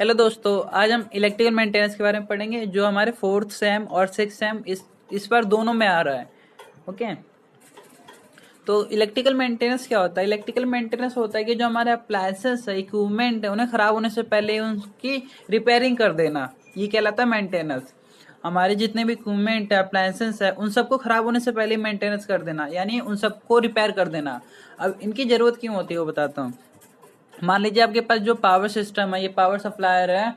Hello दोस्तों, आज हम इलेक्ट्रिकल मेंटेनेंस के बारे में पढ़ेंगे जो हमारे फोर्थ सेम और सिक्स सेम इस बार दोनों में आ रहा है। ओके, तो इलेक्ट्रिकल मेंटेनेंस क्या होता है? इलेक्ट्रिकल मेंटेनेंस होता है कि जो हमारे अप्लायंसेस है, इक्विपमेंट है, उन्हें खराब होने से पहले उनकी रिपेयरिंग कर देना, ये कहलाता है मेंटेनेंस। हमारे जितने भी इक्विपमेंट है, अप्लायंसेस है, उन सबको खराब होने से पहले मेंटेनेंस कर देना, यानी उन सबको रिपेयर कर देना। अब इनकी जरूरत क्यों होती है वो बताता हूँ। मान लीजिए आपके पास जो पावर सिस्टम है, ये पावर सप्लायर है,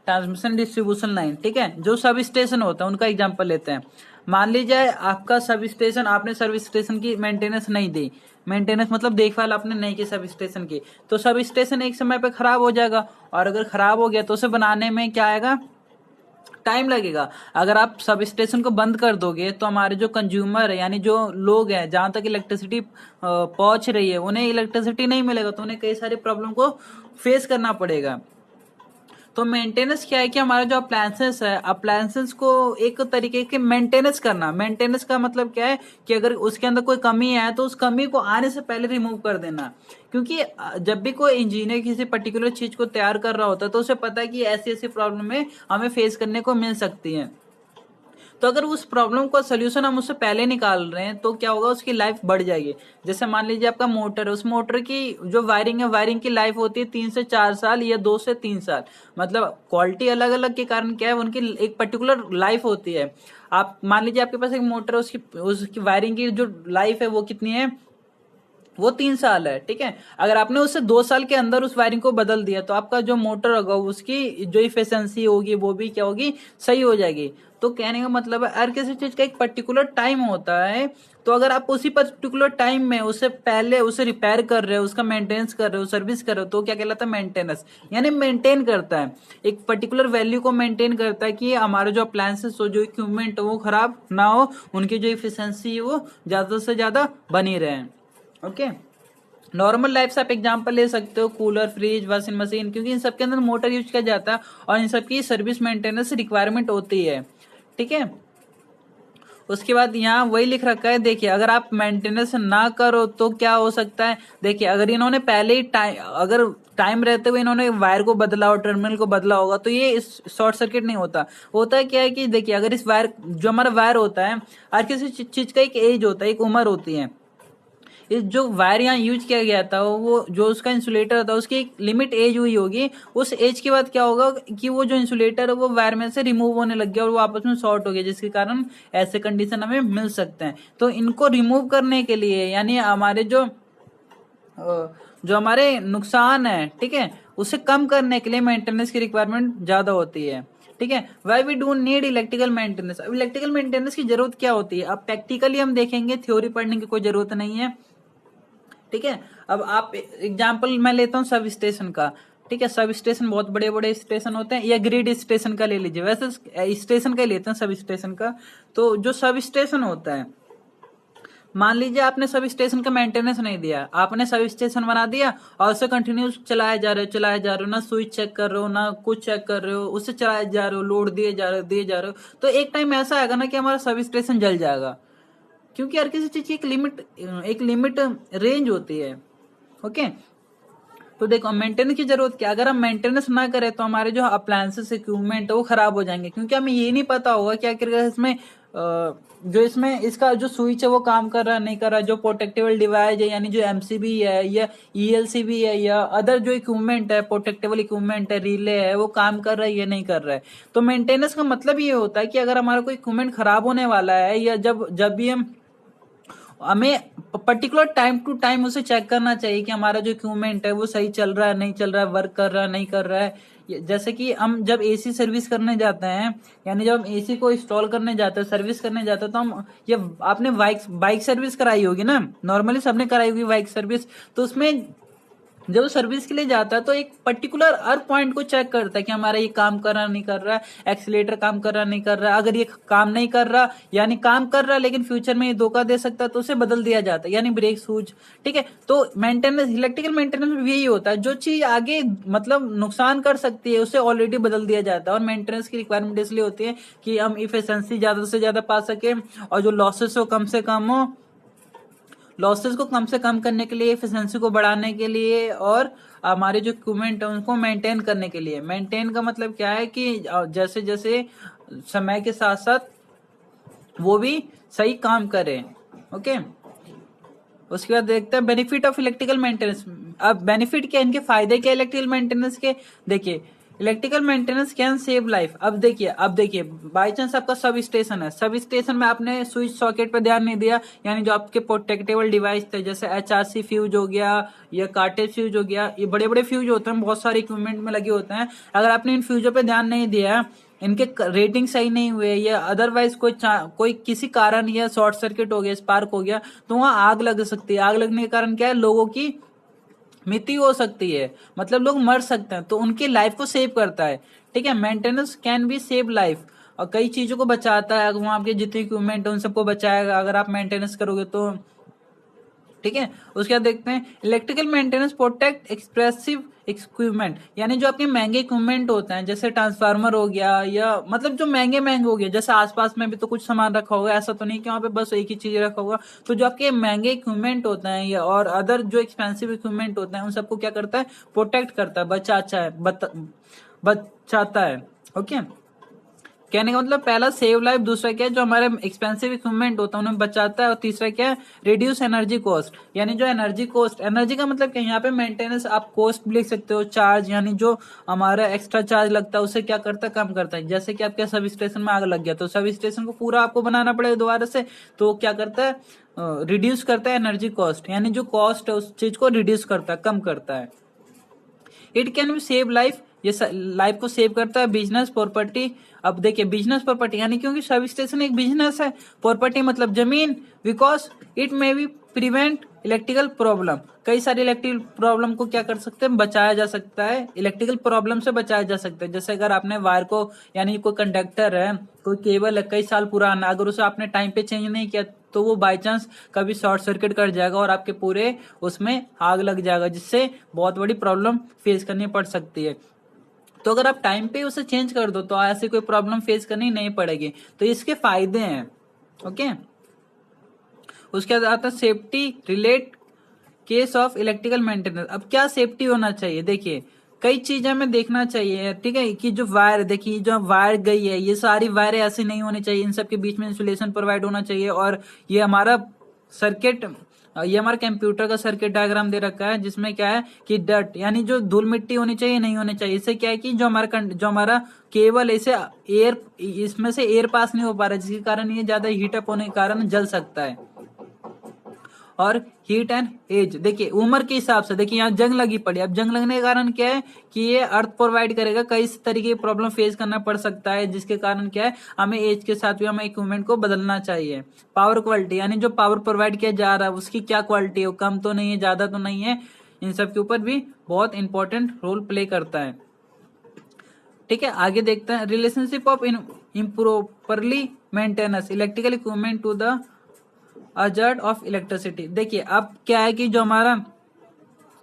ट्रांसमिशन डिस्ट्रीब्यूशन लाइन, ठीक है, जो सब स्टेशन होता है उनका एग्जांपल लेते हैं। मान लीजिए आपका सब स्टेशन, आपने सब स्टेशन की मेंटेनेंस नहीं दी। मेंटेनेंस मतलब देखभाल आपने नहीं की सब स्टेशन की, तो सब स्टेशन एक समय पे खराब हो जाएगा। और अगर खराब हो गया तो उसे बनाने में क्या आएगा, टाइम लगेगा। अगर आप सब स्टेशन को बंद कर दोगे तो हमारे जो कंज्यूमर है, यानी जो लोग हैं, जहां तक इलेक्ट्रिसिटी पहुंच रही है, उन्हें इलेक्ट्रिसिटी नहीं मिलेगा, तो उन्हें कई सारी प्रॉब्लम को फेस करना पड़ेगा। तो मेंटेनेंस क्या है कि हमारा जो अप्लायंसेस है, अप्लायंसेस को एक तरीके के मेंटेनेंस करना। मेंटेनेंस का मतलब क्या है कि अगर उसके अंदर कोई कमी है तो उस कमी को आने से पहले रिमूव कर देना। क्योंकि जब भी कोई इंजीनियर किसी पर्टिकुलर चीज को तैयार कर रहा होता है तो उसे पता है कि ऐसी ऐसी प्रॉब्लम हमें फेस करने को मिल सकती है। तो अगर उस प्रॉब्लम का सोल्यूशन हम उससे पहले निकाल रहे हैं तो क्या होगा, उसकी लाइफ बढ़ जाएगी। जैसे मान लीजिए आपका मोटर है, उस मोटर की जो वायरिंग है, वायरिंग की लाइफ होती है 3 से 4 साल या 2 से 3 साल। मतलब क्वालिटी अलग अलग के कारण क्या है, उनकी एक पर्टिकुलर लाइफ होती है। आप मान लीजिए आपके पास एक मोटर है, उसकी उसकी वायरिंग की जो लाइफ है वो कितनी है, वो 3 साल है, ठीक है। अगर आपने उससे 2 साल के अंदर उस वायरिंग को बदल दिया तो आपका जो मोटर होगा उसकी जो इफिशियंसी होगी वो भी क्या होगी, सही हो जाएगी। तो कहने का मतलब है हर किसी चीज का एक पर्टिकुलर टाइम होता है। तो अगर आप उसी पर्टिकुलर टाइम में उससे पहले उसे रिपेयर कर रहे हो, उसका मेंटेनेंस कर रहे हो, सर्विस कर रहे हो, तो क्या कहलाता है, मेंटेनेंस। यानी मेंटेन करता है, एक पर्टिकुलर वैल्यू को मेंटेन करता है कि हमारे जो अप्लायंसेस हो, जो इक्विपमेंट हो, वो खराब ना हो, उनकी जो इफिशियंसी है वो ज्यादा से ज्यादा बनी रहे। ओके, नॉर्मल लाइफ से आप एग्जांपल ले सकते हो, कूलर, फ्रिज, वॉशिंग मशीन, क्योंकि इन सब के अंदर मोटर यूज किया जाता है और इन सब की सर्विस मेंटेनेंस रिक्वायरमेंट होती है, ठीक है। उसके बाद यहाँ वही लिख रखा है, देखिए अगर आप मेंटेनेंस ना करो तो क्या हो सकता है। देखिए अगर इन्होंने पहले ही अगर टाइम रहते हुए इन्होंने वायर को बदला और टर्मिनल को बदला होगा तो ये शॉर्ट सर्किट नहीं होता। होता है क्या है कि देखिए अगर इस वायर, जो हमारा वायर होता है, हर किसी चीज का एक एज होता है, एक उम्र होती है। इस जो वायर यहाँ यूज किया गया था, वो जो उसका इंसुलेटर था उसकी एक लिमिट एज हुई होगी। उस एज के बाद क्या होगा कि वो जो इंसुलेटर है वो वायर में से रिमूव होने लग गया और वो आपस में शॉर्ट हो गया, जिसके कारण ऐसे कंडीशन हमें मिल सकते हैं। तो इनको रिमूव करने के लिए, यानी हमारे जो हमारे नुकसान है, ठीक है, उसे कम करने के लिए मेंटेनेंस की रिक्वायरमेंट ज्यादा होती है, ठीक है। Why we do need electrical maintenance. अब इलेक्ट्रिकल मेंटेनेंस की जरूरत क्या होती है, अब प्रैक्टिकली हम देखेंगे, थ्योरी पढ़ने की कोई जरूरत नहीं है, ठीक है। अब आप एग्जाम्पल मैं लेता हूँ सब स्टेशन का, ठीक है। सब स्टेशन बहुत बड़े बड़े स्टेशन होते हैं, या ग्रिड स्टेशन का ले लीजिए, वैसे स्टेशन का ही लेते हैं सब स्टेशन का। तो जो सब स्टेशन होता है, मान लीजिए आपने सब स्टेशन का मेंटेनेंस नहीं दिया, आपने सब स्टेशन बना दिया और उसे कंटिन्यू चलाए जा रहे हो, चलाए जा रहे हो, ना स्विच चेक कर रहे हो, ना कुछ चेक कर रहे हो, उसे चलाए जा रहे हो, लोड दिए जा रहे हो, दिए जा रहे हो, तो एक टाइम ऐसा आएगा ना कि हमारा सब स्टेशन जल जाएगा। क्योंकि हर किसी चीज की एक लिमिट रेंज होती है। ओके, तो देखो मेंटेनेंस की जरूरत क्या, अगर हम मेंटेनेंस ना करें तो हमारे जो अप्लायंसेस, इक्विपमेंट है, वो खराब हो जाएंगे। क्योंकि हमें ये नहीं पता होगा कि आखिर इसमें जो इसमें इसका जो स्विच है वो काम कर रहा है नहीं कर रहा है, जो प्रोटेक्टेबल डिवाइस है, यानी जो एमसीबी है या ईएलसीबी है या अदर जो इक्विपमेंट है, प्रोटेक्टेबल इक्विपमेंट है, रिले है, वो काम कर रहा है या नहीं कर रहा है। तो मेंटेनेंस का मतलब ये होता है कि अगर हमारा कोई इक्विपमेंट खराब होने वाला है, या जब जब भी हमें पर्टिकुलर टाइम टू टाइम उसे चेक करना चाहिए कि हमारा जो इक्विपमेंट है वो सही चल रहा है नहीं चल रहा है, वर्क कर रहा है नहीं कर रहा है। जैसे कि हम जब एसी सर्विस करने जाते हैं, यानी जब हम एसी को इंस्टॉल करने जाते हैं, सर्विस करने जाते हैं, तो हम ये, आपने बाइक बाइक सर्विस कराई होगी ना, नॉर्मली सबने कराई होगी बाइक सर्विस। तो उसमें जब वो सर्विस के लिए जाता है तो एक पर्टिकुलर हर पॉइंट को चेक करता है कि हमारा ये काम कर रहा नहीं कर रहा है, एक्सीलेटर काम कर रहा नहीं कर रहा है। अगर ये काम नहीं कर रहा, यानी काम कर रहा लेकिन फ्यूचर में ये धोखा दे सकता है, तो उसे बदल दिया जाता है, यानी ब्रेक शूज, ठीक है। तो मेंटेनेंस, इलेक्ट्रिकल मेंटेनेंस में भी यही होता है, जो चीज आगे मतलब नुकसान कर सकती है उसे ऑलरेडी बदल दिया जाता है। और मेंटेनेंस की रिक्वायरमेंट इसलिए होती है कि हम इफिशियंसी ज्यादा से ज्यादा पा सके और जो लॉसेस हो कम से कम हो। लॉसेस को कम से कम करने के लिए, एफिशिएंसी को बढ़ाने के लिए, और हमारे जो इक्विपमेंट है उनको मेंटेन करने के लिए। मेंटेन का मतलब क्या है कि जैसे जैसे समय के साथ साथ वो भी सही काम करें। ओके, उसके बाद देखते हैं बेनिफिट ऑफ इलेक्ट्रिकल मेंटेनेंस। अब बेनिफिट क्या, इनके फायदे क्या इलेक्ट्रिकल मेंटेनेंस के। देखिए, electrical maintenance can save life. अब देखिए बाई चांस आपका सब स्टेशन है, सब स्टेशन में आपने स्विच सॉकेट पे ध्यान नहीं दिया, यानी जो आपके प्रोटेक्टेबल डिवाइस थे जैसे HRC फ्यूज हो गया या कार्टेज फ्यूज हो गया, ये बड़े बड़े फ्यूज होते हैं, बहुत सारे इक्विपमेंट में लगे होते हैं। अगर आपने इन फ्यूजों पे ध्यान नहीं दिया, इनके रेटिंग सही नहीं हुए या अदरवाइज कोई किसी कारण या शॉर्ट सर्किट हो गया, स्पार्क हो गया, तो वहां आग लग सकती है। आग लगने के कारण क्या है, लोगों की मृत्यु हो सकती है, मतलब लोग मर सकते हैं, तो उनकी लाइफ को सेव करता है। ठीक है, maintenance can be save life, और कई चीजों को बचाता है। वहां आपके जितने इक्विपमेंट है उन सबको बचाएगा अगर आप मेंटेनेंस करोगे तो। ठीक है, उसके बाद देखते हैं electrical maintenance protect expressive equipment, यानी जो आपके महंगे इक्विपमेंट होते हैं जैसे ट्रांसफार्मर हो गया, या मतलब जो महंगे महंगे हो गए, जैसे आसपास में भी तो कुछ सामान रखा होगा, ऐसा तो नहीं कि वहां पे बस एक ही चीज रखा होगा। तो जो आपके महंगे इक्विपमेंट होते हैं या और अदर जो एक्सपेंसिव इक्विपमेंट होते हैं उन सबको क्या करता है, प्रोटेक्ट करता है, बचाता है। ओके, कहने का मतलब पहला सेव लाइफ, दूसरा क्या है जो हमारे एक्सपेंसिव इक्विपमेंट होता है उन्हें बचाता है, और तीसरा क्या है रिड्यूस एनर्जी कॉस्ट, यानी जो एनर्जी कॉस्ट, एनर्जी का मतलब क्या यहाँ पे मेंटेनेंस आप कॉस्ट भी लिख सकते हो, चार्ज, यानी जो हमारा एक्स्ट्रा चार्ज लगता है उसे क्या करता है, कम करता है। जैसे कि आपके सब स्टेशन में आग लग गया तो सब स्टेशन को पूरा आपको बनाना पड़ेगा दोबारा से, तो क्या करता है, रिड्यूस करता है एनर्जी कॉस्ट, यानी जो कॉस्ट है उस चीज को रिड्यूस करता है, कम करता है। It can be save life, ये लाइफ को सेव करता है। बिजनेस प्रॉपर्टी, अब देखिए बिजनेस प्रॉपर्टी यानी क्योंकि सब स्टेशन एक बिजनेस है, प्रॉपर्टी मतलब जमीन, because it may be prevent electrical problem, कई सारी इलेक्ट्रिकल प्रॉब्लम को क्या कर सकते हैं, बचाया जा सकता है, इलेक्ट्रिकल प्रॉब्लम से बचाया जा सकता है। जैसे अगर आपने वायर को, यानी कोई कंडक्टर है, कोई केबल है कई साल पुराना, अगर उसे आपने टाइम पे चेंज नहीं किया तो वो बाई चांस कभी शॉर्ट सर्किट कर जाएगा और आपके पूरे उसमें आग लग जाएगा, जिससे बहुत बड़ी प्रॉब्लम फेस करनी पड़ सकती है। तो अगर आप टाइम पे उसे चेंज कर दो तो ऐसी कोई प्रॉब्लम फेस करनी नहीं पड़ेगी, तो इसके फायदे हैं। ओके, उसके बाद आता है safety relate case of electrical maintenance. अब क्या सेफ्टी होना चाहिए, देखिए कई चीजें हमें देखना चाहिए। ठीक है, कि जो वायर, देखिए जो वायर गई है, ये सारी वायरें ऐसी नहीं होनी चाहिए, इन सब के बीच में इंसुलेशन प्रोवाइड होना चाहिए। और ये हमारा सर्किट, ये हमारे कंप्यूटर का सर्किट डायग्राम दे रखा है, जिसमें क्या है कि डट, यानी जो धूल मिट्टी होनी चाहिए नहीं होनी चाहिए। इससे क्या है कि जो हमारा केबल है, इसे एयर, इसमें से एयर पास नहीं हो पा रहा है, जिसके कारण ये ज्यादा हीटअप होने के कारण जल सकता है। और हीट एंड एज, देखिए उम्र के हिसाब से, देखिए यहाँ जंग लगी पड़ी, अब जंग लगने के कारण क्या है कि ये अर्थ प्रोवाइड करेगा, कई तरीके की प्रॉब्लम फेस करना पड़ सकता है, जिसके कारण क्या है हमें एज के साथ भी हमें इक्विपमेंट को बदलना चाहिए। पावर क्वालिटी, यानी जो पावर प्रोवाइड किया जा रहा है उसकी क्या क्वालिटी है, कम तो नहीं है, ज्यादा तो नहीं है, इन सब के ऊपर भी बहुत इंपॉर्टेंट रोल प्ले करता है। ठीक है, आगे देखते हैं relationship of improperly maintenance electrical equipment to the hazard of electricity. देखिए अब क्या है कि जो हमारा,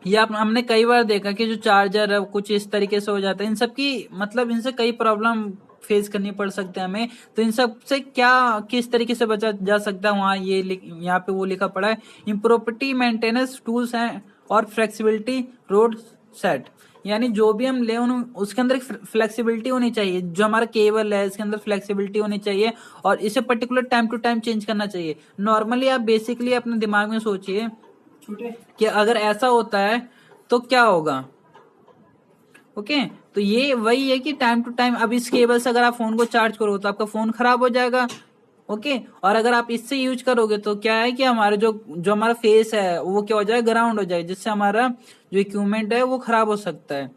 ये हमने कई बार देखा कि जो चार्जर है कुछ इस तरीके से हो जाता है, इन सब की मतलब इनसे कई प्रॉब्लम फेस करनी पड़ सकते हैं हमें। तो इन सब से क्या, किस तरीके से बचा जा सकता है, वहाँ यहाँ पे वो लिखा पड़ा है, इम्प्रॉपर्टी मेंटेनेंस टूल्स हैं और फ्लेक्सिबिलिटी रोड सेट, यानी जो भी हम ले उसके अंदर एक फ्लेक्सिबिलिटी होनी चाहिए, जो हमारा केबल है इसके अंदर फ्लेक्सिबिलिटी होनी चाहिए, और इसे particular time to time change करना चाहिए। नॉर्मली आप बेसिकली अपने दिमाग में सोचिए कि अगर ऐसा होता है तो क्या होगा। ओके, तो ये वही है कि टाइम टू टाइम, अब इस केबल से अगर आप फोन को चार्ज करो तो आपका फोन खराब हो जाएगा। ओके, और अगर आप इससे यूज करोगे तो क्या है कि हमारे जो जो हमारा फेस है वो क्या हो जाए, ग्राउंड हो जाए, जिससे हमारा जो इक्विपमेंट है वो खराब हो सकता है।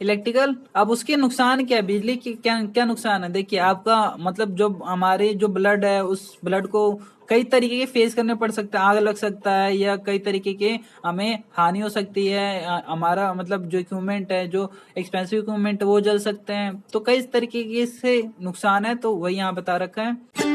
इलेक्ट्रिकल, अब उसके नुकसान क्या है, बिजली की क्या क्या नुकसान है, देखिए आपका मतलब जो हमारे जो ब्लड है उस ब्लड को कई तरीके के फेस करने पड़ सकते हैं, आग लग सकता है या कई तरीके के हमें हानि हो सकती है, हमारा मतलब जो इक्विपमेंट है, जो एक्सपेंसिव इक्विपमेंट है वो जल सकते हैं, तो कई तरीके के इससे नुकसान है, तो वही यहाँ बता रखा है।